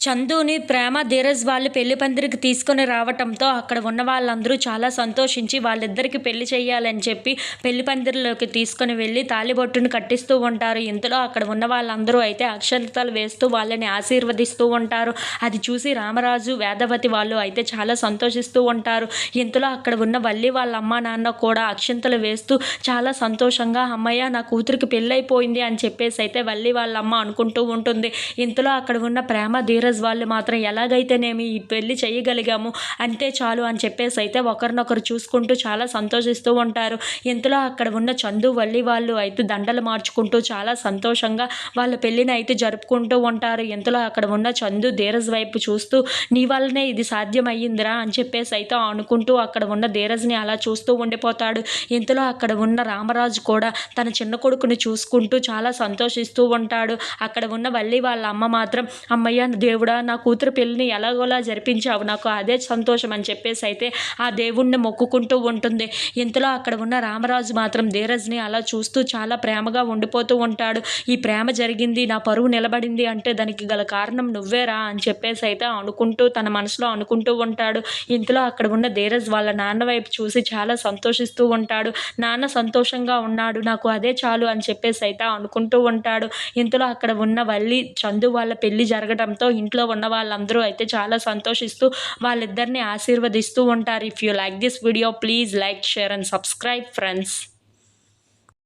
చందుని ప్రేమ, ధీరజ్ వాళ్ళు పెళ్లి పందిరికి తీసుకొని రావటంతో అక్కడ ఉన్న వాళ్ళందరూ చాలా సంతోషించి వాళ్ళిద్దరికి పెళ్లి చేయాలని చెప్పి పెళ్లి పందిరిలోకి తీసుకొని వెళ్ళి తాళిబొట్టును కట్టిస్తూ ఉంటారు. ఇంతలో అక్కడ ఉన్న వాళ్ళందరూ అయితే అక్షంతలు వేస్తూ వాళ్ళని ఆశీర్వదిస్తూ ఉంటారు. అది చూసి రామరాజు, వేదవతి వాళ్ళు అయితే చాలా సంతోషిస్తూ ఉంటారు. ఇంతలో అక్కడ ఉన్న వల్లి వాళ్ళ అమ్మ నాన్న కూడా అక్షంతలు వేస్తూ చాలా సంతోషంగా అమ్మయ్య నా కూతురికి పెళ్ళైపోయింది అని చెప్పేసి అయితే వల్లి వాళ్ళ అమ్మ అనుకుంటూ ఉంటుంది. ఇంతలో అక్కడ ఉన్న ప్రేమ, ధీరజ్ వాళ్ళు మాత్రం ఎలాగైతేనేమి ఈ పెళ్లి చేయగలిగాము అంతే చాలు అని చెప్పేసి అయితే ఒకరినొకరు చూసుకుంటూ చాలా సంతోషిస్తూ ఉంటారు. ఇంతలో అక్కడ ఉన్న చందు, వల్లి వాళ్ళు అయితే దండలు మార్చుకుంటూ చాలా సంతోషంగా వాళ్ళ పెళ్లిని అయితే జరుపుకుంటూ ఉంటారు. ఇంతలో అక్కడ ఉన్న చందు ధీరజ్ వైపు చూస్తూ నీ వల్లనే ఇది సాధ్యమయ్యిందిరా అని చెప్పేసి అయితే అనుకుంటూ అక్కడ ఉన్న ధీరజ్ని అలా చూస్తూ ఉండిపోతాడు. ఇంతలో అక్కడ ఉన్న రామరాజు కూడా తన చిన్న కొడుకుని చూసుకుంటూ చాలా సంతోషిస్తూ ఉంటాడు. అక్కడ ఉన్న వల్లి వాళ్ళ అమ్మ మాత్రం అమ్మయ్య దేవుడా నా కూతురు పెళ్ళిని ఎలాగోలా జరిపించావు, నాకు అదే సంతోషం అని చెప్పేసి అయితే ఆ దేవుణ్ణి మొక్కుకుంటూ ఉంటుంది. ఇంతలో అక్కడ ఉన్న రామరాజు మాత్రం ధీరజ్ని అలా చూస్తూ చాలా ప్రేమగా ఉండిపోతూ ఉంటాడు. ఈ ప్రేమ జరిగింది, నా పరువు నిలబడింది అంటే దానికి గల కారణం నువ్వేరా అని చెప్పేసి అయితే అనుకుంటూ తన మనసులో అనుకుంటూ ఉంటాడు. ఇంతలో అక్కడ ఉన్న ధీరజ్ వాళ్ళ నాన్న వైపు చూసి చాలా సంతోషిస్తూ ఉంటాడు. నాన్న సంతోషంగా ఉన్నాడు, నాకు అదే చాలు అని చెప్పేసి అయితే అనుకుంటూ ఉంటాడు. ఇంతలో అక్కడ ఉన్న వల్లి, చందు వాళ్ళ పెళ్లి జరగడంతో ఇంట్లో ఉన్న వాళ్ళందరూ అయితే చాలా సంతోషిస్తూ వాళ్ళిద్దరిని ఆశీర్వదిస్తూ ఉంటారు. If you like this video please like, share and subscribe friends.